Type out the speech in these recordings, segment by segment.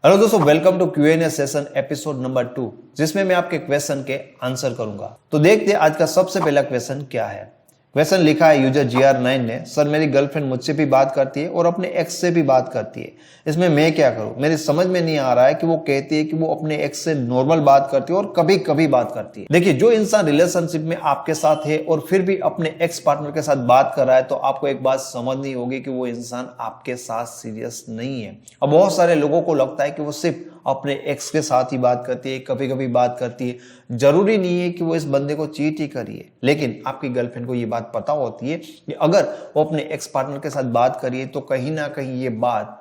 Hello दोस्तों, welcome to Q&A session episode number 2, जिसमें मैं आपके क्वेश्चन के आंसर करूंगा। तो देखते हैं आज का सबसे पहला क्वेश्चन क्या है। क्वेश्चन लिखा है यूजर GR9 ने। सर, मेरी गर्लफ्रेंड मुझसे भी बात करती है और अपने एक्स से भी बात करती है, इसमें मैं क्या करूं? मेरी समझ में नहीं आ रहा है कि वो कहती है कि वो अपने एक्स से नॉर्मल बात करती है और कभी कभी बात करती है। देखिए, जो इंसान रिलेशनशिप में आपके साथ है और फिर भी अपने एक्स पार्टनर के साथ बात कर रहा है, तो आपको एक बात समझनी होगी कि वो इंसान आपके साथ सीरियस नहीं है। अब बहुत सारे लोगों को लगता है कि वो सिर्फ अपने एक्स के साथ ही बात करती है, कभी कभी बात करती है। जरूरी नहीं है कि वो इस बंदे को चीट ही करिए, लेकिन आपकी गर्लफ्रेंड को ये बात पता होती है कि अगर वो अपने एक्स पार्टनर के साथ बात करिए तो कहीं ना कहीं ये बात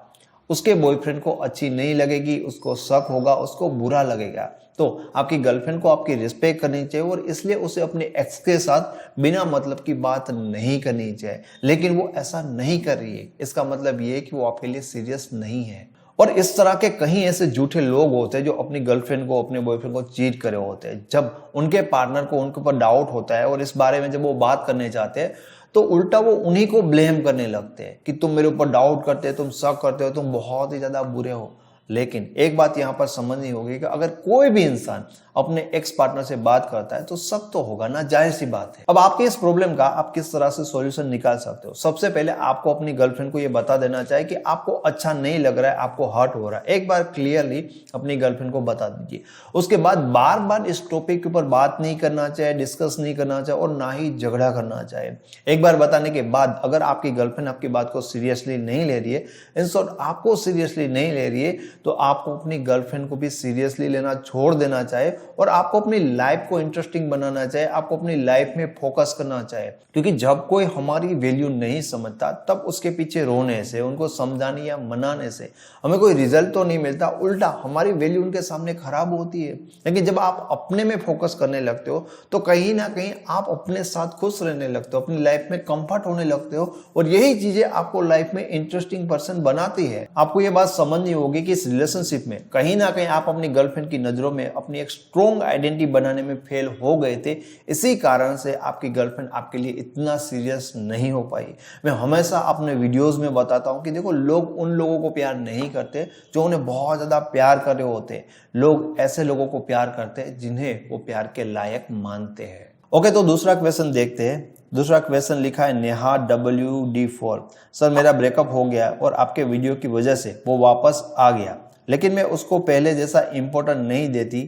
उसके बॉयफ्रेंड को अच्छी नहीं लगेगी, उसको शक होगा, उसको बुरा लगेगा। तो आपकी गर्लफ्रेंड को आपकी रिस्पेक्ट करनी चाहिए और इसलिए उसे अपने एक्स के साथ बिना मतलब की बात नहीं करनी चाहिए। लेकिन वो ऐसा नहीं कर रही है, इसका मतलब ये है कि वो आपके लिए सीरियस नहीं है। और इस तरह के कहीं ऐसे झूठे लोग होते हैं जो अपनी गर्लफ्रेंड को, अपने बॉयफ्रेंड को चीट करे होते हैं। जब उनके पार्टनर को उनके ऊपर डाउट होता है और इस बारे में जब वो बात करने चाहते हैं, तो उल्टा वो उन्हीं को ब्लेम करने लगते हैं कि तुम मेरे ऊपर डाउट करते हो, तुम शक करते हो, तुम बहुत ही ज्यादा बुरे हो। लेकिन एक बात यहां पर समझनी होगी कि अगर कोई भी इंसान अपने एक्स पार्टनर से बात करता है तो शक तो होगा ना, जाहिर सी बात है। अब आपके इस प्रॉब्लम का आप किस तरह से सॉल्यूशन निकाल सकते हो? सबसे पहले आपको अपनी गर्लफ्रेंड को यह बता देना चाहिए कि आपको अच्छा नहीं लग रहा है, आपको हर्ट हो रहा है। एक बार क्लियरली अपनी गर्लफ्रेंड को बता दीजिए। उसके बाद बार बार इस टॉपिक के ऊपर बात नहीं करना चाहिए, डिस्कस नहीं करना चाहिए और ना ही झगड़ा करना चाहिए। एक बार बताने के बाद अगर आपकी गर्लफ्रेंड आपकी बात को सीरियसली नहीं ले रही है, इन शॉर्ट आपको सीरियसली नहीं ले रही है, तो आपको अपनी गर्लफ्रेंड को भी सीरियसली लेना छोड़ देना चाहिए और आपको अपनी लाइफ को इंटरेस्टिंग बनाना चाहिए। आपको अपनी लाइफ में फोकस करना चाहिए, क्योंकि जब कोई हमारी वैल्यू नहीं समझता तब उसके पीछे रोने से, उनको समझाने या मनाने से हमें कोई रिजल्ट तो नहीं मिलता, उल्टा हमारी वैल्यू उनके सामने खराब होती है। लेकिन जब आप अपने में फोकस करने लगते हो तो कहीं ना कहीं आप अपने साथ खुश रहने लगते हो, अपनी लाइफ में कंफर्ट होने लगते हो और यही चीजें आपको लाइफ में इंटरेस्टिंग पर्सन बनाती है। आपको ये बात समझनी होगी कि इस रिलेशनशिप में कहीं ना कहीं आप अपनी गर्लफ्रेंड की नजरों में अपनी एक स्ट्रॉन्ग आइडेंटिटी बनाने में फेल हो गए थे। इसी कारण से आपकी गर्लफ्रेंड आपके लिए इतना सीरियस नहीं हो पाई। मैं हमेशा अपने वीडियोस में बताता हूं कि देखो, लोग उन लोगों को प्यार नहीं करते जो उन्हें बहुत ज्यादा प्यार कर रहे होते हैं। लोग ऐसे लोगों को प्यार करते हैं जिन्हें वो प्यार के लायक मानते हैं। ओके, तो दूसरा क्वेश्चन देखते हैं। दूसरा क्वेश्चन लिखा है नेहा WD4। सर, मेरा ब्रेकअप हो गया और आपके वीडियो की वजह से वो वापस आ गया, लेकिन मैं उसको पहले जैसा इंपॉर्टेंट नहीं देती,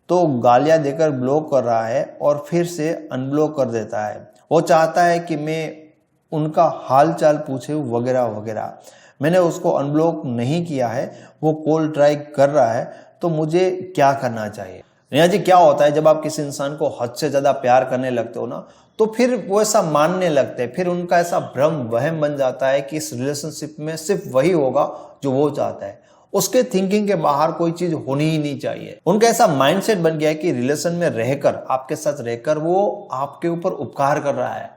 तो गालियां देकर ब्लॉक कर रहा है और फिर से अनब्लॉक कर देता है। वो चाहता है कि मैं उनका हाल चाल पूछे वगैरह वगैरह। मैंने उसको अनब्लॉक नहीं किया है, वो कॉल ट्राई कर रहा है, तो मुझे क्या करना चाहिए? नेहा जी, क्या होता है जब आप किसी इंसान को हद से ज्यादा प्यार करने लगते हो ना, तो फिर वो ऐसा मानने लगते हैं, फिर उनका ऐसा भ्रम वहम बन जाता है कि इस रिलेशनशिप में सिर्फ वही होगा जो वो चाहता है। उसके थिंकिंग के बाहर कोई चीज होनी ही नहीं चाहिए। उनका ऐसा माइंडसेट बन गया है कि रिलेशन में रहकर, आपके साथ रहकर वो आपके ऊपर उपकार कर रहा है।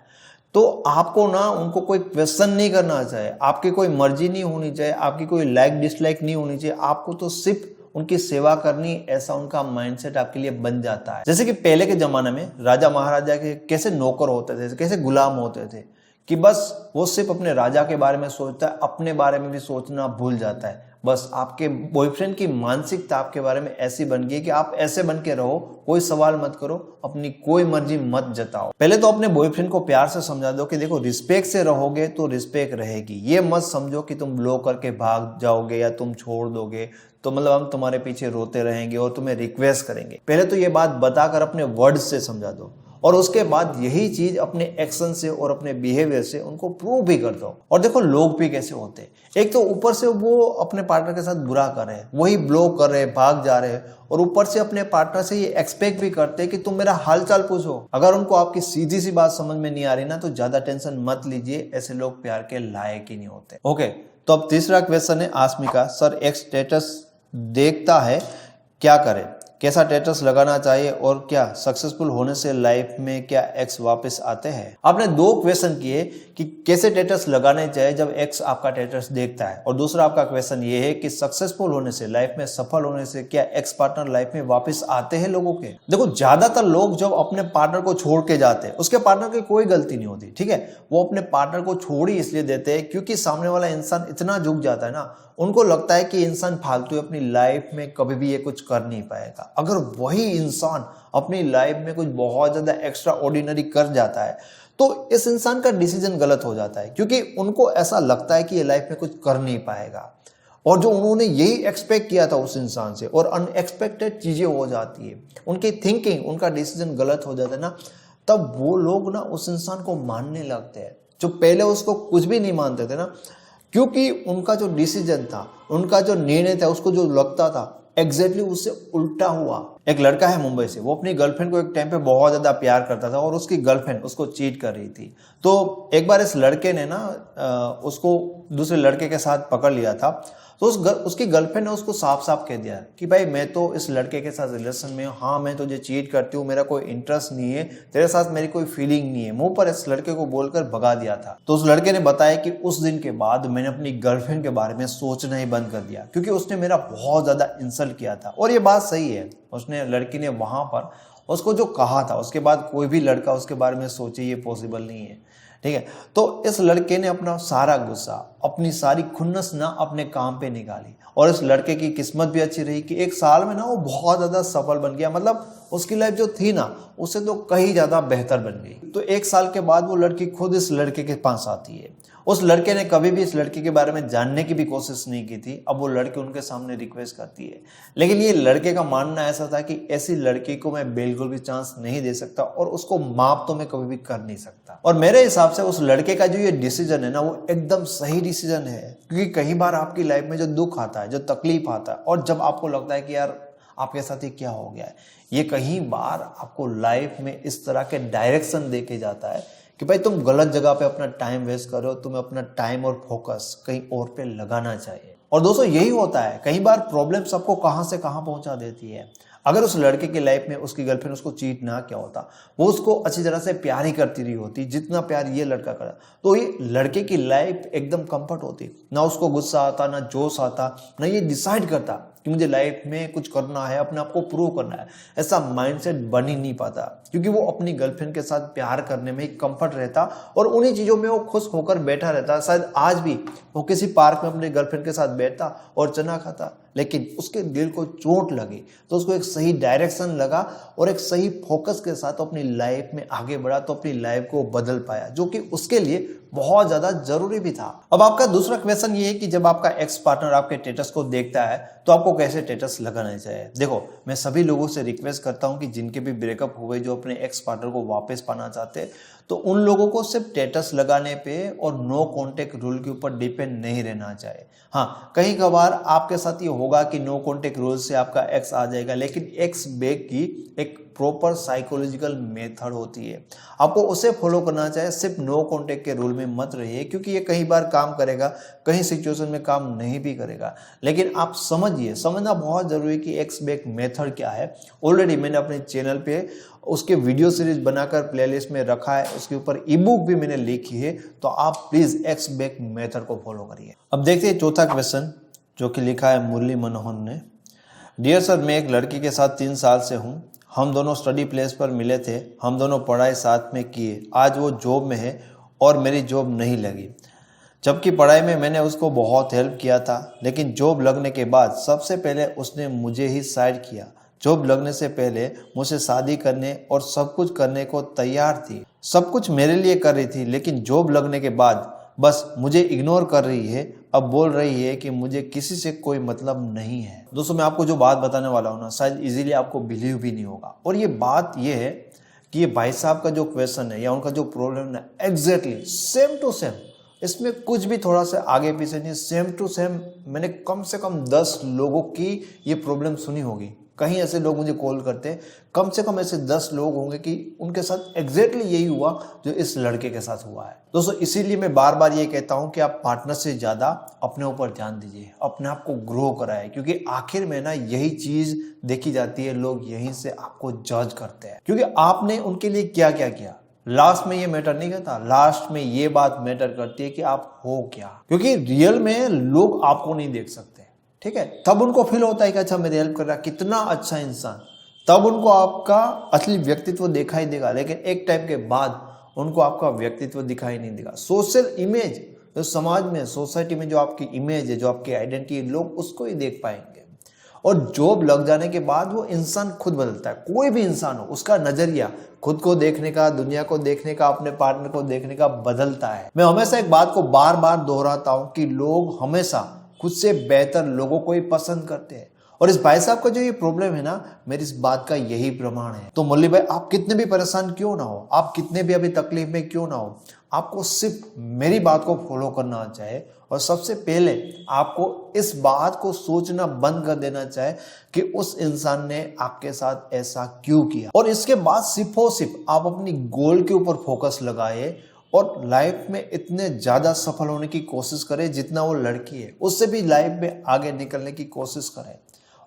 तो आपको ना उनको कोई क्वेश्चन नहीं करना चाहिए, आपकी कोई मर्जी नहीं होनी चाहिए, आपकी कोई लाइक डिसलाइक नहीं होनी चाहिए। आपको तो सिर्फ उनकी सेवा करनी, ऐसा उनका माइंडसेट आपके लिए बन जाता है। जैसे कि पहले के जमाने में राजा महाराजा के कैसे नौकर होते थे, कैसे गुलाम होते थे, कि बस वो सिर्फ अपने राजा के बारे में सोचता है, अपने बारे में भी सोचना भूल जाता है। बस आपके बॉयफ्रेंड की मानसिकता आपके बारे में ऐसी बन गई कि आप ऐसे बन के रहो, कोई सवाल मत करो, अपनी कोई मर्जी मत जताओ। पहले तो अपने बॉयफ्रेंड को प्यार से समझा दो कि देखो, रिस्पेक्ट से रहोगे तो रिस्पेक्ट रहेगी। ये मत समझो कि तुम ब्लॉक करके भाग जाओगे या तुम छोड़ दोगे तो मतलब हम तुम्हारे पीछे रोते रहेंगे और तुम्हें रिक्वेस्ट करेंगे। पहले तो ये बात बताकर अपने वर्ड से समझा दो और उसके बाद यही चीज अपने एक्शन से और अपने बिहेवियर से उनको प्रूव भी कर दो। और देखो, लोग भी कैसे होते हैं, एक तो ऊपर से वो अपने पार्टनर के साथ बुरा कर रहे हैं, वही ब्लॉक कर रहे हैं, भाग जा रहे हैं, और ऊपर से अपने पार्टनर से ये एक्सपेक्ट भी करते हैं कि तुम मेरा हालचाल पूछो। अगर उनको आपकी सीधी सी बात समझ में नहीं आ रही ना, तो ज्यादा टेंशन मत लीजिए, ऐसे लोग प्यार के लायक ही नहीं होते। ओके, तो अब तीसरा क्वेश्चन है आसमिका। सर, एक्स स्टेटस देखता है, क्या करें? कैसा स्टेटस लगाना चाहिए और क्या सक्सेसफुल होने से लाइफ में क्या एक्स वापस आते हैं? आपने दो क्वेश्चन किए कि कैसे स्टेटस लगाने चाहिए जब एक्स आपका स्टेटस देखता है, और दूसरा आपका क्वेश्चन ये है कि सक्सेसफुल होने से, लाइफ में सफल होने से क्या एक्स पार्टनर लाइफ में वापस आते हैं लोगों के? देखो, ज्यादातर लोग जब अपने पार्टनर को छोड़ के जाते हैं, उसके पार्टनर की कोई गलती नहीं होती, ठीक है। वो अपने पार्टनर को छोड़ ही इसलिए देते हैं क्योंकि सामने वाला इंसान इतना झुक जाता है ना, उनको लगता है कि इंसान फालतू है, अपनी लाइफ में कभी भी ये कुछ कर नहीं पाएगा। अगर वही इंसान अपनी लाइफ में कुछ बहुत ज्यादा एक्स्ट्रा ऑर्डिनरी कर जाता है तो इस इंसान का डिसीजन गलत हो जाता है, क्योंकि उनको ऐसा लगता है कि ये लाइफ में कुछ कर नहीं पाएगा और जो उन्होंने यही एक्सपेक्ट किया था उस इंसान से और अनएक्सपेक्टेड चीजें हो जाती है, उनकी थिंकिंग, उनका डिसीजन गलत हो जाता है ना, तब वो लोग ना उस इंसान को मानने लगते हैं जो पहले उसको कुछ भी नहीं मानते थे ना, क्योंकि उनका जो डिसीजन था, उनका जो निर्णय था, उसको जो लगता था एग्जैक्टली उससे उल्टा हुआ। एक लड़का है मुंबई से, वो अपनी गर्लफ्रेंड को एक टाइम पे बहुत ज्यादा प्यार करता था और उसकी गर्लफ्रेंड उसको चीट कर रही थी। तो एक बार इस लड़के ने ना उसको दूसरे लड़के के साथ पकड़ लिया था। तो उसकी गर्लफ्रेंड ने उसको साफ साफ कह दिया कि भाई मैं तो इस लड़के के साथ रिलेशन में हूँ, हाँ मैं तुझे चीट करती हूँ, मेरा कोई इंटरेस्ट नहीं है, तेरे साथ मेरी कोई फीलिंग नहीं है, मुंह पर इस लड़के को बोलकर भगा दिया था। तो उस लड़के ने बताया कि उस दिन के बाद मैंने अपनी गर्लफ्रेंड के बारे में सोचना ही बंद कर दिया, क्योंकि उसने मेरा बहुत ज्यादा इंसल्ट किया था। और ये बात सही है, उसने लड़की ने वहां पर उसको जो कहा था उसके बाद कोई भी लड़का उसके बारे में सोचे ये पॉसिबल नहीं है, ठीक है। तो इस लड़के ने अपना सारा गुस्सा, अपनी सारी खुन्नस ना अपने काम पे निकाली और इस लड़के की किस्मत भी अच्छी रही कि एक साल में ना वो बहुत ज्यादा सफल बन गया। मतलब उसकी लाइफ जो थी ना उससे तो कहीं ज्यादा बेहतर बन गई। तो एक साल के बाद वो लड़की खुद इस लड़के के पास आती है। उस लड़के ने कभी भी इस लड़की के बारे में जानने की भी कोशिश नहीं की थी। अब वो लड़की उनके सामने रिक्वेस्ट करती है, लेकिन ये लड़के का मानना ऐसा था कि ऐसी लड़की को मैं बिल्कुल भी चांस नहीं दे सकता और उसको माफ तो मैं कभी भी कर नहीं सकता। और मेरे हिसाब से उस लड़के का जो ये डिसीजन है ना वो एकदम सही डिसीजन है, क्योंकि कई बार आपकी लाइफ में जो दुख आता है, जो तकलीफ आता है और जब आपको लगता है कि यार आपके साथ ये क्या हो गया है, ये कई बार आपको लाइफ में इस तरह के डायरेक्शन दे के जाता है कि भाई तुम गलत जगह पे अपना टाइम वेस्ट कर रहे हो, तुम्हें अपना टाइम और फोकस कहीं और पे लगाना चाहिए। और दोस्तों यही होता है, कई बार प्रॉब्लम सबको कहां से कहां पहुंचा देती है। अगर उस लड़के की लाइफ में उसकी गर्लफ्रेंड उसको चीट ना किया होता, वो उसको अच्छी तरह से प्यार ही करती रही होती जितना प्यार ये लड़का करा, तो ये लड़के की लाइफ एकदम कंफर्ट होती, ना उसको गुस्सा आता, ना जोश आता, ना ये डिसाइड करता कि मुझे लाइफ में कुछ करना है, अपने आप को प्रूव करना है। ऐसा माइंडसेट बन ही नहीं पाता, क्योंकि वो अपनी गर्लफ्रेंड के साथ प्यार करने में ही कंफर्ट रहता और उन्हीं चीजों में वो खुश होकर बैठा रहता। शायद आज भी वो किसी पार्क में अपनी गर्लफ्रेंड के साथ बैठता और चना खाता, लेकिन उसके दिल को चोट लगी तो उसको एक सही डायरेक्शन लगा और एक सही फोकस के साथ अपनी लाइफ में आगे बढ़ा, तो अपनी लाइफ को बदल पाया, जो कि उसके लिए बहुत ज्यादा जरूरी भी था। अब आपका दूसरा क्वेश्चन ये है कि जब आपका एक्स पार्टनर आपके स्टेटस को देखता है तो आपको कैसे स्टेटस लगाना चाहिए। देखो, मैं सभी लोगों से रिक्वेस्ट करता हूं कि जिनके भी ब्रेकअप हुए, जो अपने एक्स पार्टनर को वापस पाना चाहते हैं, तो उन लोगों को सिर्फ स्टेटस लगाने पे और नो कॉन्टेक्ट रूल के ऊपर डिपेंड नहीं रहना चाहिए। हाँ, कहीं कभार आपके साथ ये होगा कि नो कॉन्टेक्ट रूल से आपका एक्स आ जाएगा, लेकिन एक्स बैक की एक प्रॉपर साइकोलॉजिकल मेथड होती है, आपको उसे फॉलो करना चाहिए। सिर्फ नो कॉन्टेक्ट के रूल में मत रहिए, क्योंकि ये कई बार काम करेगा, कहीं सिचुएशन में काम नहीं भी करेगा। लेकिन आप समझना बहुत जरूरी है कि एक्स बैक मेथड क्या है। ऑलरेडी मैंने अपने चैनल पे उसके वीडियो सीरीज बनाकर प्लेलिस्ट में रखा है, उसके ऊपर ई बुक भी मैंने लिखी है, तो आप प्लीज एक्स बैक मेथड को फॉलो करिए। अब देखते हैं चौथा क्वेश्चन, जो कि लिखा है मुरली मनोहर ने। डियर सर, मैं एक लड़की के साथ 3 साल से हूँ। हम दोनों स्टडी प्लेस पर मिले थे, हम दोनों पढ़ाई साथ में किए। आज वो जॉब में है और मेरी जॉब नहीं लगी, जबकि पढ़ाई में मैंने उसको बहुत हेल्प किया था। लेकिन जॉब लगने के बाद सबसे पहले उसने मुझे ही साइड किया। जॉब लगने से पहले मुझसे शादी करने और सब कुछ करने को तैयार थी, सब कुछ मेरे लिए कर रही थी, लेकिन जॉब लगने के बाद बस मुझे इग्नोर कर रही है। अब बोल रही है कि मुझे किसी से कोई मतलब नहीं है। दोस्तों, मैं आपको जो बात बताने वाला हूँ ना, शायद इजीली आपको बिलीव भी नहीं होगा। और ये बात ये है कि ये भाई साहब का जो क्वेश्चन है या उनका जो प्रॉब्लम है, एग्जैक्टली सेम टू सेम, इसमें कुछ भी थोड़ा सा आगे पीछे नहीं, सेम टू सेम मैंने कम से कम 10 लोगों की ये प्रॉब्लम सुनी होगी। कहीं ऐसे लोग मुझे कॉल करते हैं, कम से कम ऐसे 10 लोग होंगे कि उनके साथ एग्जैक्टली यही हुआ जो इस लड़के के साथ हुआ है। दोस्तों, इसीलिए मैं बार बार ये कहता हूं कि आप पार्टनर से ज्यादा अपने ऊपर ध्यान दीजिए, अपने आप को ग्रो कराए, क्योंकि आखिर में ना यही चीज देखी जाती है, लोग यहीं से आपको जज करते हैं क्योंकि आपने उनके लिए क्या क्या किया। लास्ट में ये मैटर नहीं करता, लास्ट में ये बात मैटर करती है कि आप हो क्या, क्योंकि रियल में लोग आपको नहीं देख सकते, ठीक है। तब उनको फील होता है कि अच्छा मेरी हेल्प कर रहा है, कितना अच्छा इंसान, तब उनको आपका असली व्यक्तित्व दिखाई देगा। लेकिन एक टाइम के बाद उनको आपका व्यक्तित्व दिखाई नहीं देगा। सोशल इमेज तो समाज में, सोसाइटी में जो आपकी इमेज है, जो आपकी आइडेंटिटी है, लोग उसको ही देख पाएंगे। और जॉब लग जाने के बाद वो इंसान खुद बदलता है। कोई भी इंसान हो, उसका नजरिया खुद को देखने का, दुनिया को देखने का, अपने पार्टनर को देखने का बदलता है। मैं हमेशा एक बात को बार बार दोहराता हूं कि लोग हमेशा खुद से बेहतर लोगों को ही पसंद करते हैं। और इस भाई साहब का जो ये प्रॉब्लम है ना, मेरी इस बात का यही प्रमाण है। तो मुरली भाई, आप कितने भी परेशान क्यों ना हो, आप कितने भी अभी तकलीफ में क्यों ना हो, आपको सिर्फ मेरी बात को फॉलो करना चाहिए। और सबसे पहले आपको इस बात को सोचना बंद कर देना चाहिए कि उस इंसान ने आपके साथ ऐसा क्यों किया। और इसके बाद सिर्फ और सिर्फ आप अपनी गोल के ऊपर फोकस लगाए और लाइफ में इतने ज्यादा सफल होने की कोशिश करें जितना वो लड़की है, उससे भी लाइफ में आगे निकलने की कोशिश करें।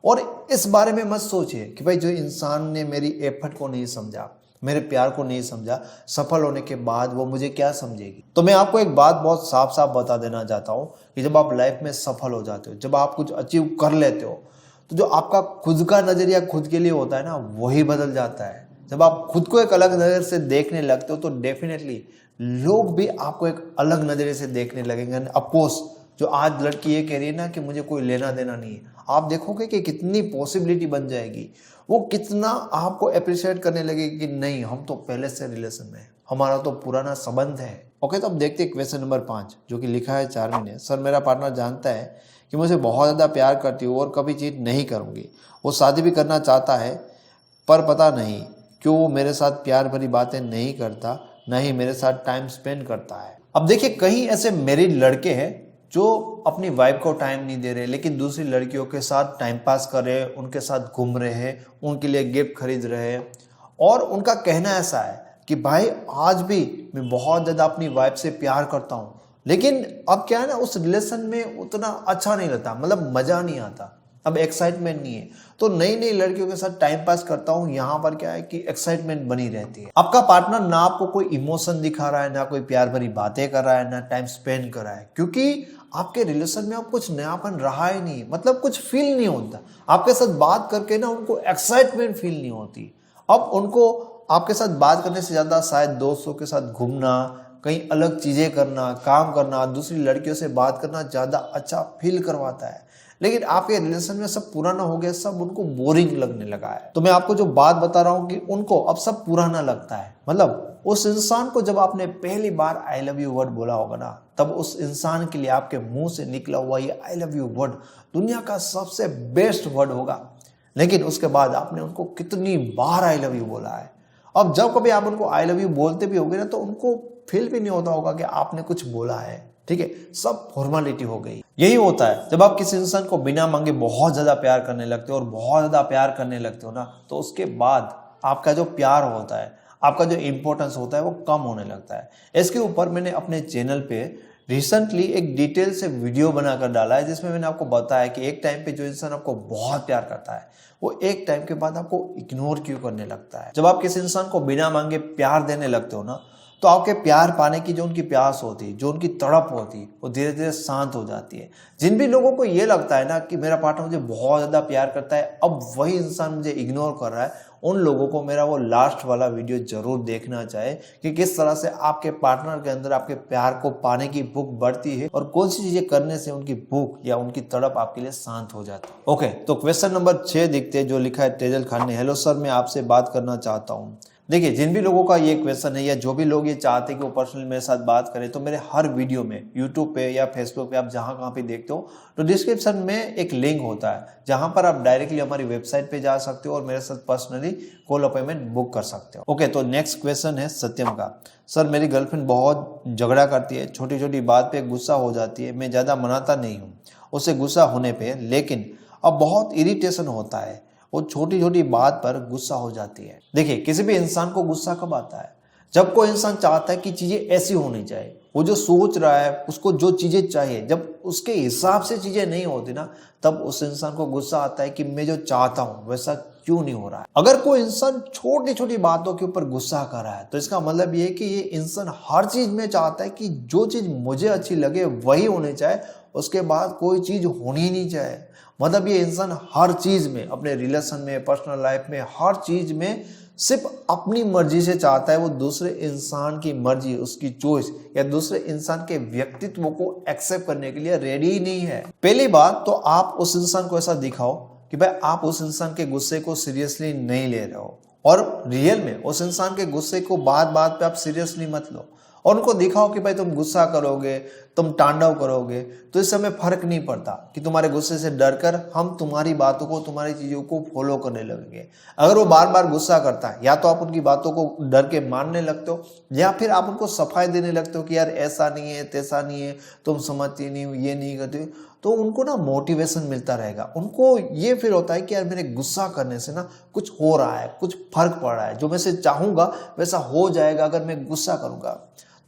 और इस बारे में मत सोचिए कि भाई जो इंसान ने मेरी एफर्ट को नहीं समझा, मेरे प्यार को नहीं समझा, सफल होने के बाद वो मुझे क्या समझेगी। तो मैं आपको एक बात बहुत साफ साफ बता देना चाहता हूँ कि जब आप लाइफ में सफल हो जाते हो, जब आप कुछ अचीव कर लेते हो, तो जो आपका खुद का नजरिया खुद के लिए होता है ना, वही बदल जाता है। जब आप खुद को एक अलग नजर से देखने लगते हो तो डेफिनेटली लोग भी आपको एक अलग नजरिए से देखने लगेंगे। अफकोर्स जो आज लड़की ये कह रही है ना कि मुझे कोई लेना देना नहीं है, आप देखोगे कि कितनी पॉसिबिलिटी बन जाएगी। वो कितना आपको अप्रिशिएट करने लगेगी कि नहीं, हम तो पहले से रिलेशन में हैं, हमारा तो पुराना संबंध है। ओके, तो अब देखते हैं क्वेश्चन नंबर 5 जो कि लिखा है चार्मी ने। सर, मेरा पार्टनर जानता है कि मुझे बहुत ज़्यादा प्यार करती हूँ और कभी चीट नहीं करूँगी। वो शादी भी करना चाहता है, पर पता नहीं क्यों वो मेरे साथ प्यार भरी बातें नहीं करता, न ही मेरे साथ टाइम स्पेंड करता है। अब देखिए, कहीं ऐसे मैरिड लड़के हैं जो अपनी वाइफ को टाइम नहीं दे रहे, लेकिन दूसरी लड़कियों के साथ टाइम पास कर रहे हैं, उनके साथ घूम रहे हैं, उनके लिए गिफ्ट खरीद रहे हैं। और उनका कहना ऐसा है कि भाई आज भी मैं बहुत ज़्यादा अपनी वाइफ से प्यार करता हूँ, लेकिन अब क्या है ना, उस रिलेशन में उतना अच्छा नहीं लगता, मतलब मज़ा नहीं आता, अब एक्साइटमेंट नहीं है। तो नई नई लड़कियों के साथ टाइम पास करता हूँ, यहाँ पर क्या है कि एक्साइटमेंट बनी रहती है। आपका पार्टनर ना आपको कोई इमोशन दिखा रहा है, ना कोई प्यार भरी बातें कर रहा है, ना टाइम स्पेंड कर रहा है, क्योंकि आपके रिलेशन में अब कुछ नयापन रहा ही नहीं, मतलब कुछ फील नहीं होता। आपके साथ बात करके ना उनको एक्साइटमेंट फील नहीं होती। अब उनको आपके साथ बात करने से ज़्यादा शायद दोस्तों के साथ घूमना, कहीं अलग चीज़ें करना, काम करना, दूसरी लड़कियों से बात करना ज़्यादा अच्छा फील करवाता है। लेकिन आपके रिलेशन में सब पुराना हो गया, सब उनको बोरिंग लगने लगा है। तो मैं आपको जो बात बता रहा हूँ कि उनको अब सब पुराना लगता है। मतलब उस इंसान को जब आपने पहली बार आई लव यू वर्ड बोला होगा ना, तब उस इंसान के लिए आपके मुंह से निकला हुआ ये आई लव यू वर्ड दुनिया का सबसे बेस्ट वर्ड होगा। लेकिन उसके बाद आपने उनको कितनी बार आई लव यू बोला है। अब जब कभी आप उनको आई लव यू बोलते भी होगे ना, तो उनको फील भी नहीं होता होगा कि आपने कुछ बोला है। ठीक है, सब फॉर्मेलिटी हो गई। यही होता है जब आप किसी इंसान को बिना मांगे बहुत ज्यादा प्यार करने लगते हो और बहुत ज्यादा प्यार करने लगते हो ना, तो उसके बाद आपका जो प्यार होता है, आपका जो इंपॉर्टेंस होता है, वो कम होने लगता है। इसके ऊपर मैंने अपने चैनल पे रिसेंटली एक डिटेल से वीडियो बनाकर डाला है, जिसमें मैंने आपको बताया कि एक टाइम पे जो इंसान आपको बहुत प्यार करता है, वो एक टाइम के बाद आपको इग्नोर क्यों करने लगता है। जब आप किसी इंसान को बिना मांगे प्यार देने लगते हो ना, तो आपके प्यार पाने की जो उनकी प्यास होती है, जो उनकी तड़प होती है, वो धीरे धीरे शांत हो जाती है। जिन भी लोगों को ये लगता है ना कि मेरा पार्टनर मुझे बहुत ज़्यादा प्यार करता है, अब वही इंसान मुझे इग्नोर कर रहा है, उन लोगों को मेरा वो लास्ट वाला वीडियो जरूर देखना चाहिए कि किस तरह से आपके पार्टनर के अंदर आपके प्यार को पाने की भूख बढ़ती है और कौन सी चीजें करने से उनकी भूख या उनकी तड़प आपके लिए शांत हो जाती है। ओके, तो क्वेश्चन नंबर 6 देखते हैं, जो लिखा है तेजल खान ने। हेलो सर, मैं आपसे बात करना चाहता हूँ। देखिए, जिन भी लोगों का ये क्वेश्चन है या जो भी लोग ये चाहते हैं कि वो पर्सनली मेरे साथ बात करें, तो मेरे हर वीडियो में यूट्यूब पे या फेसबुक पे, आप जहां कहां पे देखते हो, तो डिस्क्रिप्शन में एक लिंक होता है जहां पर आप डायरेक्टली हमारी वेबसाइट पे जा सकते हो और मेरे साथ पर्सनली कॉल अपॉइंटमेंट बुक कर सकते हो। ओके, तो नेक्स्ट क्वेश्चन है सत्यम का। सर, मेरी गर्लफ्रेंड बहुत झगड़ा करती है, छोटी छोटी बात पे गुस्सा हो जाती है। मैं ज़्यादा मनाता नहीं हूँ उससे गुस्सा होने पर, लेकिन अब बहुत इरिटेशन होता है, वो छोटी छोटी बात पर गुस्सा हो जाती है। देखिए, किसी भी इंसान को गुस्सा कब आता है? जब कोई इंसान चाहता है कि चीजें ऐसी होनी चाहिए, वो जो सोच रहा है, उसको जो चीजें चाहिए, जब उसके हिसाब से चीजें नहीं होती ना, तब उस इंसान को गुस्सा आता है कि मैं जो चाहता हूं वैसा क्यों नहीं हो रहा है। अगर कोई इंसान छोटी छोटी बातों के ऊपर गुस्सा कर रहा है, तो इसका मतलब ये है कि ये इंसान हर चीज में चाहता है कि जो चीज मुझे अच्छी लगे वही होनी चाहिए, उसके बाद कोई चीज होनी ही नहीं चाहिए। मतलब ये इंसान हर चीज में, अपने रिलेशन में, पर्सनल लाइफ में, हर चीज में सिर्फ अपनी मर्जी से चाहता है, वो दूसरे इंसान की मर्जी, उसकी चॉइस या दूसरे इंसान के व्यक्तित्व को एक्सेप्ट करने के लिए रेडी ही नहीं है। पहली बात तो आप उस इंसान को ऐसा दिखाओ कि भाई आप उस इंसान के गुस्से को सीरियसली नहीं ले रहे हो, और रियल में उस इंसान के गुस्से को बात बात पे आप सीरियसली मत लो, और उनको दिखाओ कि भाई तुम गुस्सा करोगे, तुम तांडव करोगे तो इससे हमें फर्क नहीं पड़ता कि तुम्हारे गुस्से से डरकर हम तुम्हारी बातों को, तुम्हारी चीजों को फॉलो करने लगेंगे। अगर वो बार बार गुस्सा करता है, या तो आप उनकी बातों को डर के मानने लगते हो, या फिर आप उनको सफाई देने लगते हो कि यार ऐसा नहीं है, तैसा नहीं है, तुम समझती नहीं हो, ये नहीं करते, तो उनको ना मोटिवेशन मिलता रहेगा। उनको ये फील होता है कि यार मेरे गुस्सा करने से ना कुछ हो रहा है, कुछ फर्क पड़ रहा है, जो मैं से चाहूंगा वैसा हो जाएगा अगर मैं गुस्सा करूंगा।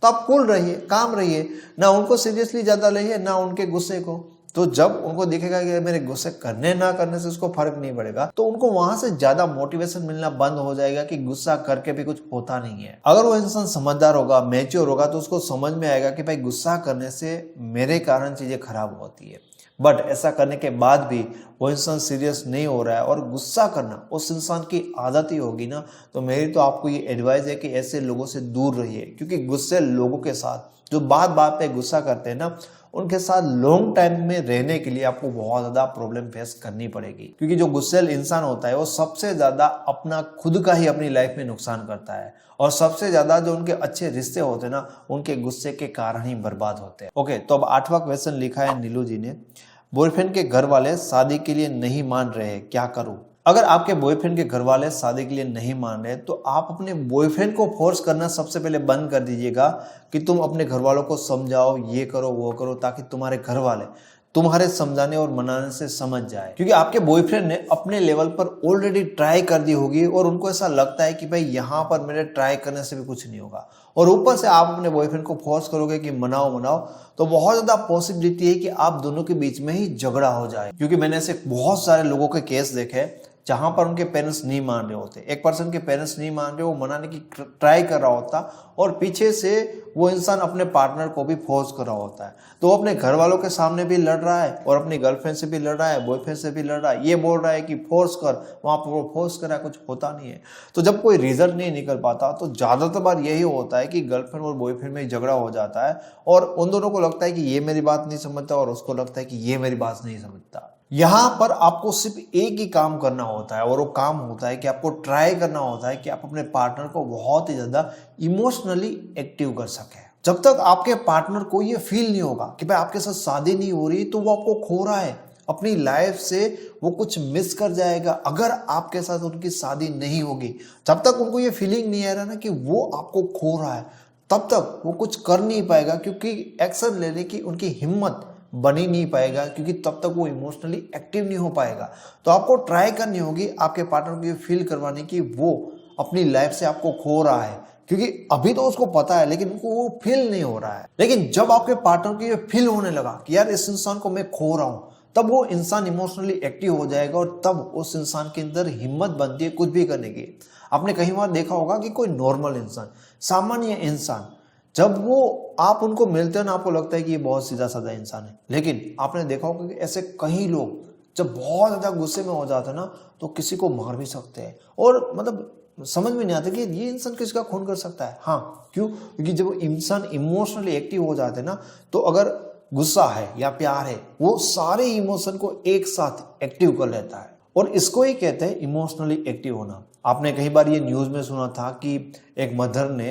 तो आप कूल रहिए, काम रहिए, ना उनको सीरियसली ज्यादा लइए ना उनके गुस्से को। तो जब उनको दिखेगा कि मेरे गुस्से करने ना करने से उसको फर्क नहीं पड़ेगा, तो उनको वहां से ज्यादा मोटिवेशन मिलना बंद हो जाएगा कि गुस्सा करके भी कुछ होता नहीं है। अगर वो इंसान समझदार होगा, मैच्योर होगा, तो उसको समझ में आएगा कि भाई गुस्सा करने से मेरे कारण चीजें खराब होती है। बट ऐसा करने के बाद भी वो इंसान सीरियस नहीं हो रहा है और गुस्सा करना उस इंसान की आदत ही होगी ना, तो मेरी तो आपको ये एडवाइस है कि ऐसे लोगों से दूर रहिए। क्योंकि गुस्से लोगों के साथ जो बात बात पे गुस्सा करते हैं ना, उनके साथ लॉन्ग टाइम में रहने के लिए आपको बहुत ज्यादा प्रॉब्लम फेस करनी पड़ेगी। क्योंकि जो गुस्सेल इंसान होता है वो सबसे ज्यादा अपना खुद का ही अपनी लाइफ में नुकसान करता है, और सबसे ज्यादा जो उनके अच्छे रिश्ते होते हैं ना, उनके गुस्से के कारण ही बर्बाद होते हैं। ओके, तो अब 8वां क्वेश्चन लिखा है नीलू जी ने, बॉयफ्रेंड के घर वाले शादी के लिए नहीं मान रहे, क्या करूं? अगर आपके बॉयफ्रेंड के घर वाले शादी के लिए नहीं मान रहे, तो आप अपने बॉयफ्रेंड को फोर्स करना सबसे पहले बंद कर दीजिएगा कि तुम अपने घर वालों को समझाओ, ये करो वो करो, ताकि तुम्हारे घर वाले तुम्हारे समझाने और मनाने से समझ जाए। क्योंकि आपके बॉयफ्रेंड ने अपने लेवल पर ऑलरेडी ट्राई कर दी होगी और उनको ऐसा लगता है कि भाई यहाँ पर मेरे ट्राई करने से भी कुछ नहीं होगा, और ऊपर से आप अपने बॉयफ्रेंड को फोर्स करोगे कि मनाओ मनाओ, तो बहुत ज्यादा पॉसिबिलिटी है कि आप दोनों के बीच में ही झगड़ा हो जाए। क्योंकि मैंने ऐसे बहुत सारे लोगों के केस देखे जहां पर उनके पेरेंट्स नहीं मान रहे होते, एक पर्सन के पेरेंट्स नहीं मान रहे, वो मनाने की ट्राई कर रहा होता और पीछे से वो इंसान अपने पार्टनर को भी फोर्स कर रहा होता है। तो वो अपने घर वालों के सामने भी लड़ रहा है और अपनी गर्लफ्रेंड से भी लड़ रहा है, बॉयफ्रेंड से भी लड़ रहा है, ये बोल रहा है कि फोर्स कर, वहां पर वो फोर्स कर रहा है, कुछ होता नहीं है। तो जब कोई रिजल्ट नहीं निकल पाता, तो ज्यादातर बार यही होता है कि गर्लफ्रेंड और बॉयफ्रेंड में झगड़ा हो जाता है, और उन दोनों को लगता है कि ये मेरी बात नहीं समझता और उसको लगता है कि ये मेरी बात नहीं समझता। यहां पर आपको सिर्फ एक ही काम करना होता है, और वो काम होता है कि आपको ट्राई करना होता है कि आप अपने पार्टनर को बहुत ही ज्यादा इमोशनली एक्टिव कर सके। जब तक आपके पार्टनर को ये फील नहीं होगा कि भाई आपके साथ शादी नहीं हो रही, तो वो आपको खो रहा है, अपनी लाइफ से वो कुछ मिस कर जाएगा। अगर आपके साथ उनकी शादी नहीं होगी, जब तक उनको ये फीलिंग नहीं आ रहा ना कि वो आपको खो रहा है, तब तक वो कुछ कर नहीं पाएगा, क्योंकि एक्शन लेने की उनकी हिम्मत बन ही नहीं पाएगा, क्योंकि तब तक वो इमोशनली एक्टिव नहीं हो पाएगा। तो आपको ट्राई करनी होगी आपके पार्टनर को ये फील करवाने की वो अपनी लाइफ से आपको खो रहा है, क्योंकि अभी तो उसको पता है लेकिन उनको वो फील नहीं हो रहा है। लेकिन जब आपके पार्टनर को ये फील होने लगा कि यार इस इंसान को मैं खो रहा हूं, तब वो इंसान इमोशनली एक्टिव हो जाएगा, और तब उस इंसान के अंदर हिम्मत बनती है कुछ भी करने की। आपने कहीं बार देखा होगा कि कोई नॉर्मल इंसान, सामान्य इंसान, जब वो आप उनको मिलते हैं ना, आपको लगता है कि ये बहुत सीधा साधा इंसान है। लेकिन आपने देखा होगा कि ऐसे कई लोग जब बहुत ज्यादा गुस्से में हो जाते हैं ना, तो किसी को मार भी सकते हैं, और मतलब समझ में नहीं आता कि ये इंसान किसका खून कर सकता है। हाँ, क्यों? क्योंकि जब इंसान इमोशनली एक्टिव हो जाते हैं ना, तो अगर गुस्सा है या प्यार है, वो सारे इमोशन को एक साथ एक्टिव कर लेता है, और इसको ही कहते हैं इमोशनली एक्टिव होना। आपने कई बार ये न्यूज में सुना था कि एक मदर ने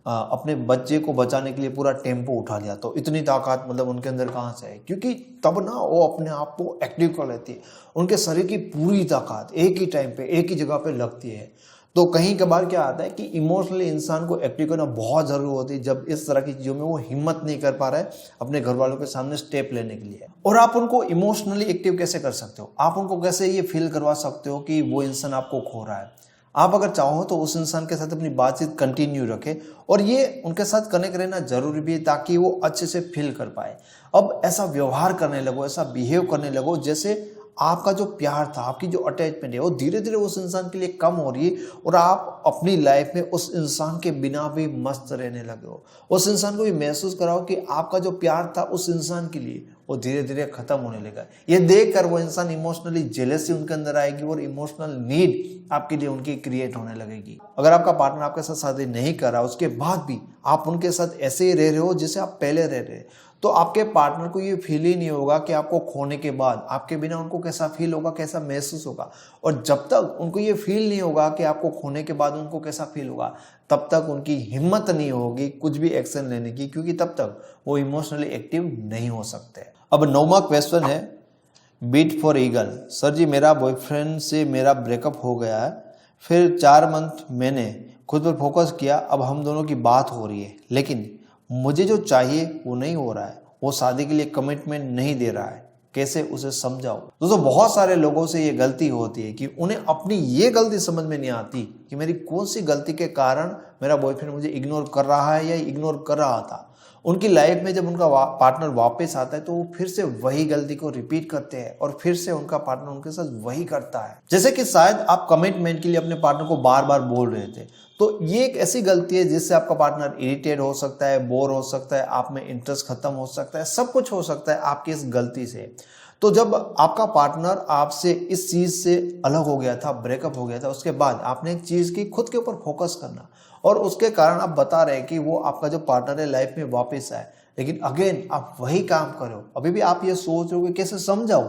अपने बच्चे को बचाने के लिए पूरा टेम्पो उठा लिया। तो इतनी ताकत मतलब उनके अंदर कहाँ से है? क्योंकि तब ना वो अपने आप को एक्टिव कर लेती है, उनके शरीर की पूरी ताकत एक ही टाइम पे एक ही जगह पे लगती है। तो कहीं कभार क्या आता है कि इमोशनली इंसान को एक्टिव करना बहुत जरूरी होती है, जब इस तरह की चीजों में वो हिम्मत नहीं कर पा रहा है अपने घर वालों के सामने स्टेप लेने के लिए। और आप उनको इमोशनली एक्टिव कैसे कर सकते हो? आप उनको कैसे ये फील करवा सकते हो कि वो इंसान आपको खो रहा है? आप अगर चाहो तो उस इंसान के साथ अपनी बातचीत कंटिन्यू रखें, और ये उनके साथ कनेक्ट रहना जरूरी भी है, ताकि वो अच्छे से फील कर पाए। अब ऐसा व्यवहार करने लगो, ऐसा बिहेव करने लगो जैसे आपका जो प्यार था, आपकी जो अटैचमेंट है वो धीरे धीरे उस इंसान के लिए कम हो रही है और आप अपनी लाइफ में उस इंसान के बिना भी मस्त रहने लगे हो। उस इंसान को भी महसूस कराओ कि आपका जो प्यार था उस इंसान के लिए वो धीरे धीरे खत्म होने लगा। ये देखकर वो इंसान इमोशनली जेलसी उनके अंदर आएगी और इमोशनल नीड आपके लिए उनकी क्रिएट होने लगेगी। अगर आपका पार्टनर आपके साथ शादी नहीं कर रहा, उसके बाद भी आप उनके साथ ऐसे ही रह रहे हो जैसे आप पहले रह रहे, तो आपके पार्टनर को ये फील ही नहीं होगा कि आपको खोने के बाद आपके बिना उनको कैसा फील होगा, कैसा महसूस होगा। और जब तक उनको ये फील नहीं होगा कि आपको खोने के बाद उनको कैसा फील होगा, तब तक उनकी हिम्मत नहीं होगी कुछ भी एक्शन लेने की, क्योंकि तब तक वो इमोशनली एक्टिव नहीं हो सकते। अब 9वां क्वेश्चन है बीट फॉर ईगल। सर जी, मेरा बॉयफ्रेंड से मेरा ब्रेकअप हो गया है, फिर 4 मंथ मैंने खुद पर फोकस किया, अब हम दोनों की बात हो रही है, लेकिन मुझे जो चाहिए वो नहीं हो रहा है, वो शादी के लिए कमिटमेंट नहीं दे रहा है, कैसे उसे समझाओ। दोस्तों, बहुत सारे लोगों से ये गलती होती है कि उन्हें अपनी ये गलती समझ में नहीं आती कि मेरी कौन सी गलती के कारण मेरा बॉयफ्रेंड मुझे इग्नोर कर रहा है या इग्नोर कर रहा था। उनकी लाइफ में जब उनका पार्टनर वापस आता है तो वो फिर से वही गलती को रिपीट करते हैं और फिर से उनका पार्टनर उनके साथ वही करता है। जैसे कि शायद आप कमिटमेंट के लिए अपने पार्टनर को बार बार बोल रहे थे, तो ये एक ऐसी गलती है जिससे आपका पार्टनर इरिटेट हो सकता है, बोर हो सकता है, आप में इंटरेस्ट खत्म हो सकता है, सब कुछ हो सकता है आपकी इस गलती से। तो जब आपका पार्टनर आपसे इस चीज से अलग हो गया था, ब्रेकअप हो गया था, उसके बाद आपने एक चीज की खुद के ऊपर फोकस करना, और उसके कारण आप बता रहे हैं कि वो आपका जो पार्टनर है लाइफ में वापस आए, लेकिन अगेन आप वही काम करो। अभी भी आप ये सोच रहे हो कि कैसे समझाओ।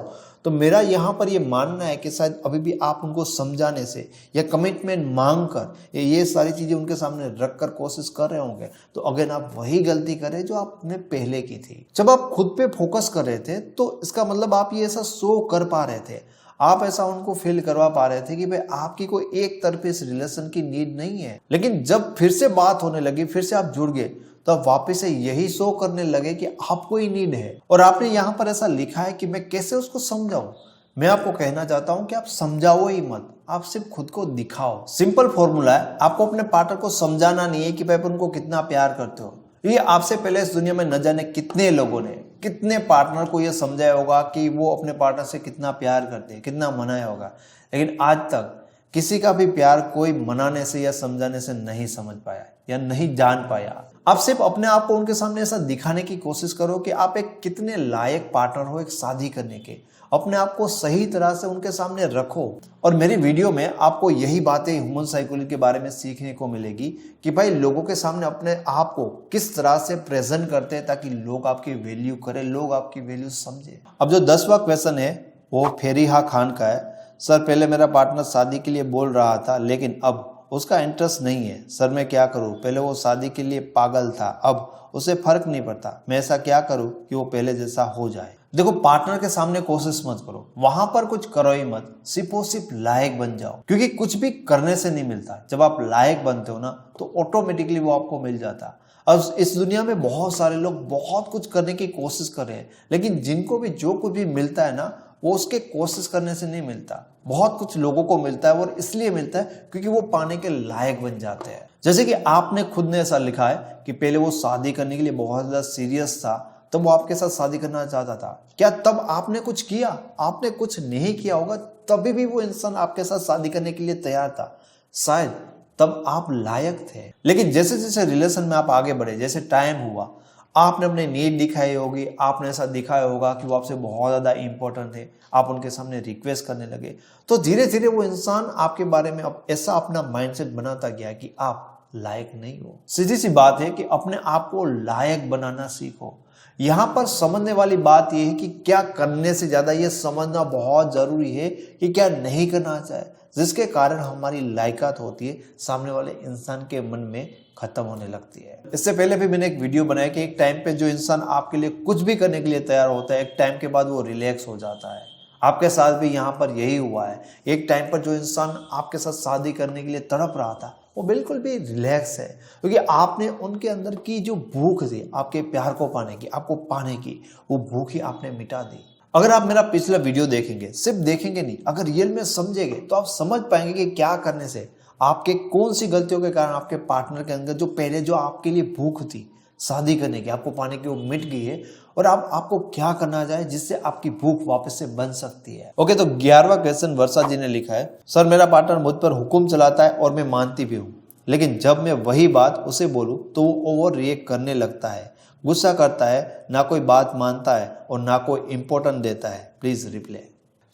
तो मेरा यहाँ पर ये मानना है कि शायद अभी भी आप उनको समझाने से या कमिटमेंट मांग कर ये सारी चीजें उनके सामने रख कर कोशिश कर रहे होंगे, तो अगेन आप वही गलती करें जो आपने पहले की थी। जब आप खुद पे फोकस कर रहे थे तो इसका मतलब आप ये ऐसा शो कर पा रहे थे, आप ऐसा उनको फील करवा पा रहे थे कि भाई आपकी कोई एक तरफी इस रिलेशन की नीड नहीं है। लेकिन जब फिर से बात होने लगी, फिर से आप जुड़ गए, तो आप वापस से यही शो करने लगे कि आपको ही नीड है। और आपने यहाँ पर ऐसा लिखा है कि मैं कैसे उसको समझाऊं। मैं आपको कहना चाहता हूं कि आप समझाओ ही मत, आप सिर्फ खुद को दिखाओ। सिंपल फॉर्मूला है, आपको अपने पार्टनर को समझाना नहीं है कि भाई उनको कितना प्यार करते हो। ये आपसे पहले इस दुनिया में न जाने कितने लोगों ने, कितने पार्टनर को ये समझाया होगा कि वो अपने पार्टनर से कितना प्यार करते हैं, कितना मनाया होगा, लेकिन आज तक किसी का भी प्यार कोई मनाने से या समझाने से नहीं समझ पाया या नहीं जान पाया। आप सिर्फ अपने आप को उनके सामने ऐसा दिखाने की कोशिश करो कि आप एक कितने लायक पार्टनर हो एक शादी करने के। अपने आप को सही तरह से उनके सामने रखो। और मेरी वीडियो में आपको यही बातें ह्यूमन साइकोलॉजी के बारे में सीखने को मिलेगी कि भाई लोगों के सामने अपने आप को किस तरह से प्रेजेंट करते हैं ताकि लोग आपकी वैल्यू करें, लोग आपकी वैल्यू समझे। अब जो 10वां क्वेश्चन है वो फेरीहा खान का है। सर, पहले मेरा पार्टनर शादी के लिए बोल रहा था, लेकिन अब उसका इंटरेस्ट नहीं है। सर, मैं क्या करूं? पहले वो शादी के लिए पागल था, अब उसे फर्क नहीं पड़ता। मैं ऐसा क्या करूं कि वो पहले जैसा हो जाए? देखो, पार्टनर के सामने कोशिश मत करो, वहां पर कुछ करो ही मत, सिर्फ लायक बन जाओ, क्योंकि कुछ भी करने से नहीं मिलता। जब आप लायक बनते हो ना तो ऑटोमेटिकली वो आपको मिल जाता। अब इस दुनिया में बहुत सारे लोग बहुत कुछ करने की कोशिश कर रहे हैं, लेकिन जिनको भी जो कुछ भी मिलता है ना वो उसके कोशिश करने से नहीं मिलता। बहुत कुछ लोगों को मिलता है और इसलिए मिलता है क्योंकि वो पाने के लायक बन जाते हैं। जैसे कि आपने खुद ने ऐसा लिखा है कि पहले वो शादी करने के लिए बहुत ज्यादा सीरियस था, तब वो आपके साथ शादी करना चाहता था। क्या तब आपने कुछ किया? आपने कुछ नहीं किया होगा, तभी भी वो इंसान आपके साथ शादी करने के लिए तैयार था। शायद तब आप लायक थे। लेकिन जैसे जैसे रिलेशन में आप आगे बढ़े, जैसे टाइम हुआ, आपने अपने नीड दिखाई होगी, आपने ऐसा दिखाया होगा कि वो आपसे बहुत ज्यादा इंपॉर्टेंट है, आप उनके सामने रिक्वेस्ट करने लगे, तो धीरे धीरे वो इंसान आपके बारे में ऐसा अपना माइंडसेट बनाता गया कि आप लायक नहीं हो। सीधी सी बात है कि अपने आप को लायक बनाना सीखो। यहाँ पर समझने वाली बात यह है कि क्या करने से ज्यादा यह समझना बहुत जरूरी है कि क्या नहीं करना चाहिए, जिसके कारण हमारी लायकात होती है सामने वाले इंसान के मन में खत्म होने लगती है। इससे पहले भी मैंने एक वीडियो बनाया कि एक टाइम पे जो इंसान आपके लिए कुछ भी करने के लिए तैयार होता है, एक टाइम के बाद वो रिलैक्स हो जाता है। आपके साथ भी यहाँ पर यही हुआ है। एक टाइम पर जो इंसान आपके साथ शादी करने के लिए तड़प रहा था, वो बिल्कुल भी रिलैक्स है, क्योंकि आपने उनके अंदर की जो भूख थी आपके प्यार को पाने की, आपको पाने की, वो भूख ही आपने मिटा दी। अगर आप मेरा पिछला वीडियो देखेंगे, सिर्फ देखेंगे नहीं, अगर रियल में समझेंगे, तो आप समझ पाएंगे कि क्या करने से आपके कौन सी गलतियों के कारण आपके पार्टनर के अंदर जो पहले जो आपके लिए भूख थी, शादी करने की, आपको पाने की वो मिट गई है और आपको क्या करना चाहिए जिससे आपकी भूख वापस से बन सकती है। ओके, तो 11वां क्वेश्चन वर्षा जी ने लिखा है, सर मेरा पार्टनर मुझ पर हुक्म चलाता है और मैं मानती भी हूँ, लेकिन जब मैं वही बात उसे बोलूँ तो वो ओवर रिएक्ट करने लगता है, गुस्सा करता है, ना कोई बात मानता है और ना कोई इंपॉर्टेंट देता है। Please reply.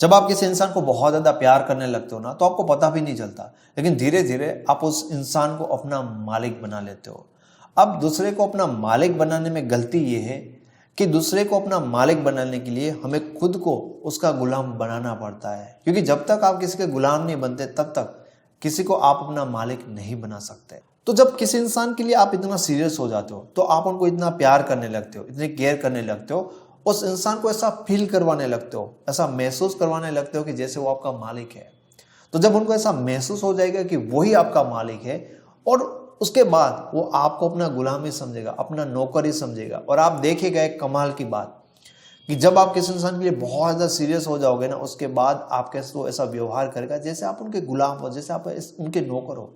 जब आप किसी इंसान को बहुत ज्यादा प्यार करने लगते हो ना तो आपको पता भी नहीं चलता, लेकिन धीरे धीरे आप उस इंसान को अपना मालिक बना लेते हो। अब दूसरे को अपना मालिक बनाने में गलती ये है कि दूसरे को अपना मालिक बनाने के लिए हमें खुद को उसका गुलाम बनाना पड़ता है, क्योंकि जब तक आप किसी के गुलाम नहीं बनते तब तक किसी को आप अपना मालिक नहीं बना सकते। तो जब किसी इंसान के लिए आप इतना सीरियस हो जाते हो तो आप उनको इतना प्यार करने लगते हो, इतनी केयर करने लगते हो, उस इंसान को ऐसा फील करवाने लगते हो, ऐसा महसूस करवाने लगते हो कि जैसे वो आपका मालिक है। तो जब उनको ऐसा महसूस हो जाएगा कि वही आपका मालिक है और उसके बाद वो आपको अपना गुलाम ही समझेगा, अपना नौकर ही समझेगा। और आप देखिएगा एक कमाल की बात कि जब आप किसी इंसान के लिए बहुत ज़्यादा सीरियस हो जाओगे ना, उसके बाद आपके साथ ऐसा व्यवहार करेगा जैसे आप उनके गुलाम हो, जैसे आप उनके नौकर हो,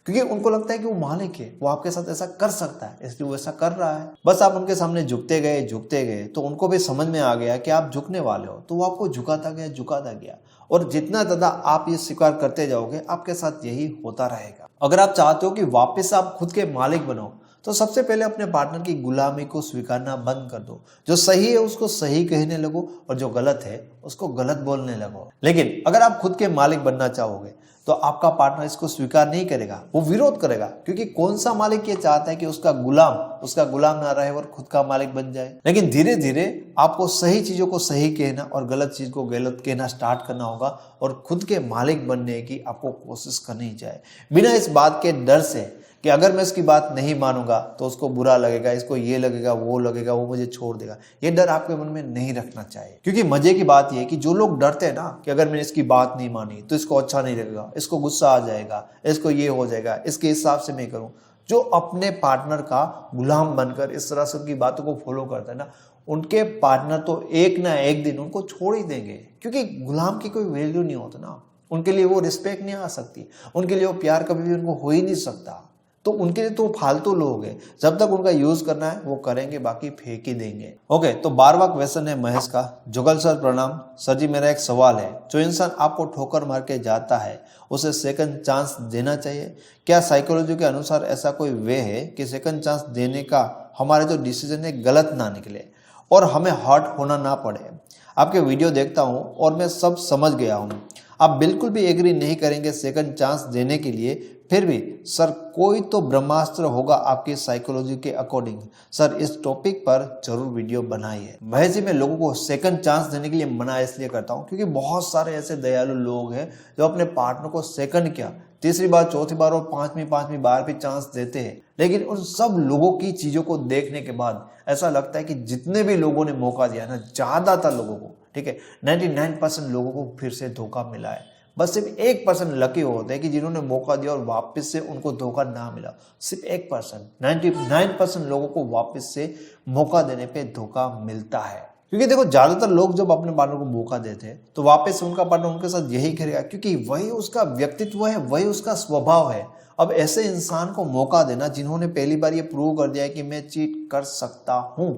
क्योंकि उनको लगता है कि वो मालिक है, वो आपके साथ ऐसा कर सकता है, इसलिए वो ऐसा कर रहा है। बस आप उनके सामने झुकते गए तो उनको भी समझ में आ गया कि आप झुकने वाले हो, तो वो आपको झुकाता गया। और जितना ज़्यादा आप ये स्वीकार करते जाओगे आपके साथ यही होता रहेगा। अगर आप चाहते हो कि वापस आप खुद के मालिक बनो तो सबसे पहले अपने पार्टनर की गुलामी को स्वीकारना बंद कर दो। जो सही है उसको सही कहने लगो और जो गलत है उसको गलत बोलने लगो। लेकिन अगर आप खुद के मालिक बनना चाहोगे तो आपका पार्टनर इसको स्वीकार नहीं करेगा, वो विरोध करेगा, क्योंकि कौन सा मालिक ये चाहता है कि उसका गुलाम ना रहे और खुद का मालिक बन जाए। लेकिन धीरे धीरे आपको सही चीजों को सही कहना और गलत चीज को गलत कहना स्टार्ट करना होगा और खुद के मालिक बनने की आपको कोशिश करनी चाहिए, बिना इस बात के डर से कि अगर मैं इसकी बात नहीं मानूंगा तो उसको बुरा लगेगा, इसको ये लगेगा, वो मुझे छोड़ देगा। ये डर आपके मन में नहीं रखना चाहिए, क्योंकि मजे की बात ये है कि जो लोग डरते हैं ना कि अगर मैंने इसकी बात नहीं मानी तो इसको अच्छा नहीं लगेगा, इसको गुस्सा आ जाएगा, इसको ये हो जाएगा, इसके हिसाब से मैं करूं, जो अपने पार्टनर का गुलाम बनकर इस तरह से उनकी बातों को फॉलो करता है ना, उनके पार्टनर तो एक ना एक दिन उनको छोड़ ही देंगे, क्योंकि गुलाम की कोई वैल्यू नहीं होता ना, उनके लिए वो रिस्पेक्ट नहीं आ सकती, उनके लिए वो प्यार कभी भी उनको हो ही नहीं सकता। तो उनके लिए तो फालतू लोग हैं, जब तक उनका यूज करना है वो करेंगे, बाकी फेंक ही देंगे। ओके, तो 12वां क्वेश्चन है महेश का। जुगल सर प्रणाम। सर जी मेरा एक सवाल है, जो इंसान आपको ठोकर मार के जाता है उसे सेकंड चांस देना चाहिए क्या? साइकोलॉजी के अनुसार ऐसा कोई वे है कि सेकंड चांस देने का हमारे जो डिसीजन है गलत ना निकले और हमें हर्ट होना ना पड़े? आपके वीडियो देखता हूँ और मैं सब समझ गया हूँ, आप बिल्कुल भी एग्री नहीं करेंगे सेकंड चांस देने के लिए, फिर भी सर कोई तो ब्रह्मास्त्र होगा आपकी साइकोलॉजी के अकॉर्डिंग। सर इस टॉपिक पर जरूर वीडियो बनाइए। महज ही मैं लोगों को सेकंड चांस देने के लिए मना इसलिए करता हूँ क्योंकि बहुत सारे ऐसे दयालु लोग हैं जो अपने पार्टनर को सेकंड क्या, तीसरी बार, चौथी बार और पांचवी बार भी चांस देते हैं। लेकिन उन सब लोगों की चीजों को देखने के बाद ऐसा लगता है कि जितने भी लोगों ने मौका दिया ना, ज्यादातर लोगों को, ठीक है, 99% लोगों को फिर से धोखा मिला है। बस सिर्फ 1% लकी होते हैं कि जिन्होंने मौका दिया और वापस से उनको धोखा ना मिला। सिर्फ 1%, 99% लोगों को वापस से मौका देने पे धोखा मिलता है। क्योंकि देखो, ज्यादातर लोग जब अपने पार्टनर को मौका देते हैं तो वापस से उनका पार्टनर उनके साथ यही करेगा, क्योंकि वही उसका व्यक्तित्व है, वही उसका स्वभाव है। अब ऐसे इंसान को मौका देना जिन्होंने पहली बार ये प्रूव कर दिया है कि मैं चीट कर सकता हूँ,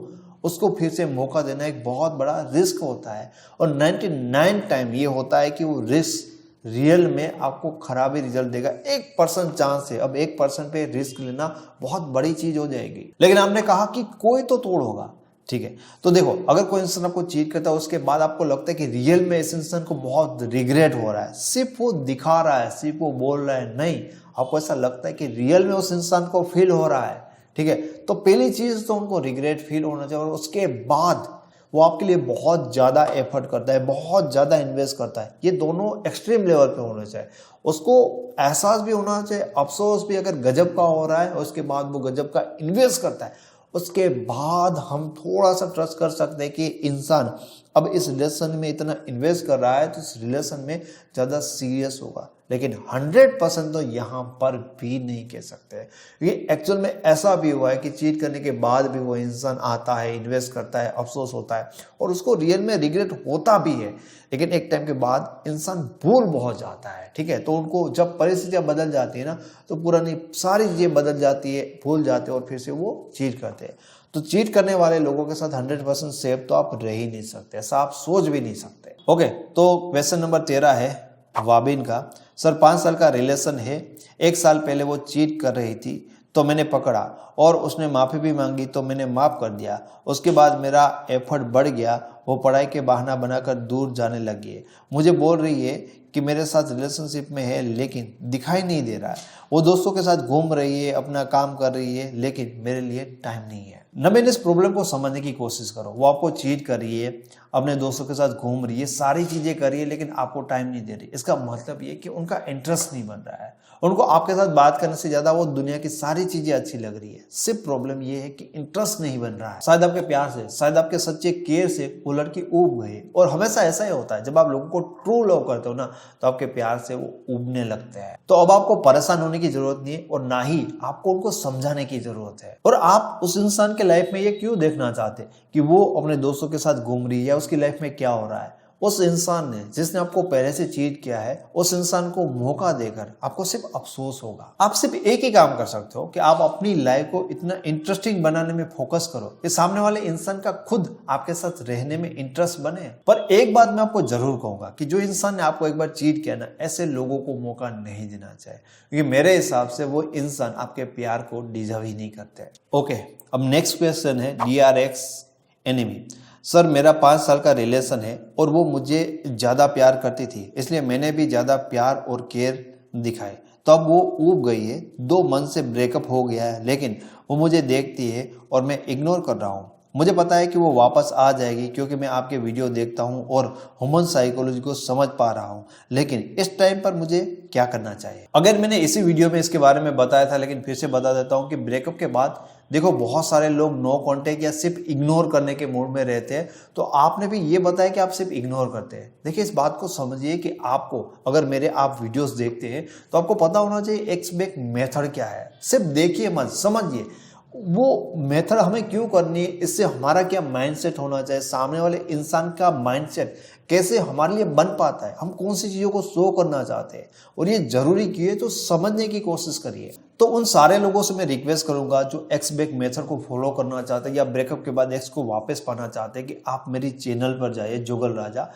उसको फिर से मौका देना एक बहुत बड़ा रिस्क होता है। और 99 टाइम ये होता है कि वो रिस्क रियल में आपको खराब ही रिजल्ट देगा। 1% चांस है, अब 1% पे रिस्क लेना बहुत बड़ी चीज हो जाएगी। लेकिन आपने कहा कि कोई तो तोड़ होगा, ठीक है, तो देखो, अगर कोई इंसान आपको चीट करता है उसके बाद आपको लगता है कि रियल में इस इंसान को बहुत रिग्रेट हो रहा है, सिर्फ वो दिखा रहा है, सिर्फ वो बोल रहा है, नहीं, आपको ऐसा लगता है कि रियल में उस इंसान को फील हो रहा है, ठीक है, तो पहली चीज तो उनको रिग्रेट फील होना चाहिए। और उसके बाद वो आपके लिए बहुत ज्यादा एफर्ट करता है, बहुत ज्यादा इन्वेस्ट करता है। ये दोनों एक्सट्रीम लेवल पे होने चाहिए। उसको एहसास भी होना चाहिए, अफसोस भी अगर गजब का हो रहा है, और उसके बाद वो गजब का इन्वेस्ट करता है, उसके बाद हम थोड़ा सा ट्रस्ट कर सकते हैं कि इंसान अब इस रिलेशन में इतना इन्वेस्ट कर रहा है तो इस रिलेशन में ज़्यादा सीरियस होगा, लेकिन 100% तो यहाँ पर भी नहीं कह सकते। ये एक्चुअल में ऐसा भी हुआ है कि चीट करने के बाद भी वो इंसान आता है, इन्वेस्ट करता है, अफसोस होता है और उसको रियल में रिग्रेट होता भी है, लेकिन एक टाइम के बाद इंसान भूल बहुत जाता है, ठीक है। तो उनको जब परिस्थितियाँ बदल जाती है ना तो पुरानी सारी चीज़ें बदल जाती है, भूल जाते हैं और फिर से वो चीट करते हैं। तो चीट करने वाले लोगों के साथ 100% सेफ तो आप रह ही नहीं सकते, ऐसा आप सोच भी नहीं सकते। ओके, तो क्वेश्चन नंबर 13 है वाबिन का। सर 5 साल का रिलेशन है, 1 साल पहले वो चीट कर रही थी तो मैंने पकड़ा और उसने माफ़ी भी मांगी तो मैंने माफ़ कर दिया। उसके बाद मेरा एफर्ट बढ़ गया, वो पढ़ाई के बहाना बनाकर दूर जाने लगी है। मुझे बोल रही है कि मेरे साथ रिलेशनशिप में है लेकिन दिखाई नहीं दे रहा है। वो दोस्तों के साथ घूम रही है, अपना काम कर रही है, लेकिन मेरे लिए टाइम नहीं है। नवीन, इस प्रॉब्लम को समझने की कोशिश करो। वो आपको चीट कर रही है, अपने दोस्तों के साथ घूम रही है, सारी चीज़ें कर रही है, लेकिन आपको टाइम नहीं दे रही। इसका मतलब ये कि उनका इंटरेस्ट नहीं बन रहा है। उनको आपके साथ बात करने से ज़्यादा वो दुनिया की सारी चीज़ें अच्छी लग रही है। सिर्फ प्रॉब्लम ये है कि इंटरेस्ट नहीं बन रहा है। शायद आपके प्यार से, शायद आपके सच्चे केयर से वो लड़की ऊब गई। और हमेशा ऐसा ही होता है, जब आप लोगों को ट्रू लव करते हो ना तो आपके प्यार से वो उबने लगते हैं। तो अब आपको परेशान होने की जरूरत नहीं है और ना ही आपको उनको समझाने की जरूरत है। और आप उस इंसान के लाइफ में ये क्यों देखना चाहते कि वो अपने दोस्तों के साथ घूम रही है या उसकी लाइफ में क्या हो रहा है। उस इंसान ने जिसने आपको पहले से चीट किया है, उस इंसान को मौका देकर आपको सिर्फ अफसोस होगा। आप सिर्फ एक ही काम कर सकते हो कि आप अपनी लाइफ को इतना इंटरेस्टिंग बनाने में फोकस करो कि सामने वाले इंसान का खुद आपके साथ रहने में इंटरेस्ट बने। पर एक बात मैं आपको जरूर कहूंगा कि जो इंसान ने आपको एक बार चीट किया ना, ऐसे लोगों को मौका नहीं देना चाहिए, क्योंकि मेरे हिसाब से वो इंसान आपके प्यार को डिजर्व ही नहीं करते। ओके, अब नेक्स्ट क्वेश्चन है DRX एनिमी। सर मेरा 5 साल का रिलेशन है और वो मुझे ज़्यादा प्यार करती थी, इसलिए मैंने भी ज़्यादा प्यार और केयर दिखाए। तो अब वो ऊब गई है, 2 मंथ से ब्रेकअप हो गया है, लेकिन वो मुझे देखती है और मैं इग्नोर कर रहा हूँ। मुझे पता है कि वो वापस आ जाएगी क्योंकि मैं आपके वीडियो देखता हूँ और ह्यूमन साइकोलॉजी को समझ पा रहा हूँ, लेकिन इस टाइम पर मुझे क्या करना चाहिए। अगर मैंने इसी वीडियो में इसके बारे में बताया था, लेकिन फिर से बता देता हूँ कि ब्रेकअप के बाद देखो बहुत सारे लोग नो कांटेक्ट या सिर्फ इग्नोर करने के मूड में रहते हैं। तो आपने भी ये बताया कि आप सिर्फ इग्नोर करते हैं। देखिए, इस बात को समझिए कि आपको अगर मेरे आप वीडियोस देखते हैं तो आपको पता होना चाहिए एक्स बैक मेथड क्या है। सिर्फ देखिए मत, समझिए वो मेथड हमें क्यों करनी है, इससे हमारा क्या माइंडसेट होना चाहिए, सामने वाले इंसान का माइंडसेट कैसे हमारे लिए बन पाता है, हम कौन सी चीज़ों को शो करना चाहते हैं और ये जरूरी क्यों है, तो समझने की कोशिश करिए। तो उन सारे लोगों से मैं रिक्वेस्ट करूंगा जो एक्स बैक मेथड को फॉलो करना चाहते हैं या ब्रेकअप के बाद एक्स को वापस पाना चाहते हैं कि आप मेरी चैनल पर जाइए जुगल राजा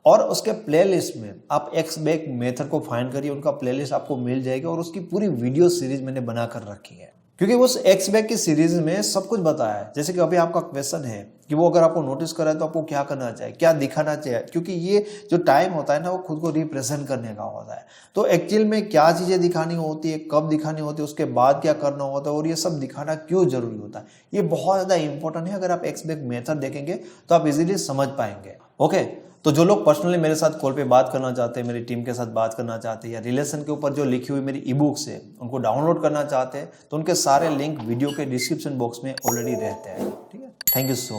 और उसके प्लेलिस्ट में आप एक्स बैक मेथड को फाइंड करिए। उनका प्लेलिस्ट आपको मिल जाएगा और उसकी पूरी वीडियो सीरीज मैंने बनाकर रखी है, क्योंकि उस एक्स बैक की सीरीज में सब कुछ बताया है। जैसे कि अभी आपका क्वेश्चन है कि वो अगर आपको नोटिस करा है तो आपको क्या करना चाहिए, क्या दिखाना चाहिए, क्योंकि ये जो टाइम होता है ना वो खुद को रिप्रेजेंट करने का होता है। तो एक्चुअल में क्या चीज़ें दिखानी होती है, कब दिखानी होती है, उसके बाद क्या करना होता है और ये सब दिखाना क्यों जरूरी होता है, ये बहुत ज़्यादा इंपॉर्टेंट है। अगर आप एक्स बैक मेथड देखेंगे तो आप इजीली समझ पाएंगे। ओके, तो जो लोग पर्सनली मेरे साथ कॉल पे बात करना चाहते हैं, मेरी टीम के साथ बात करना चाहते हैं या रिलेशन के ऊपर जो लिखी हुई मेरी ई-बुक्स है उनको डाउनलोड करना चाहते हैं, तो उनके सारे लिंक वीडियो के डिस्क्रिप्शन बॉक्स में ऑलरेडी रहते हैं। ठीक है, थैंक यू सो मच।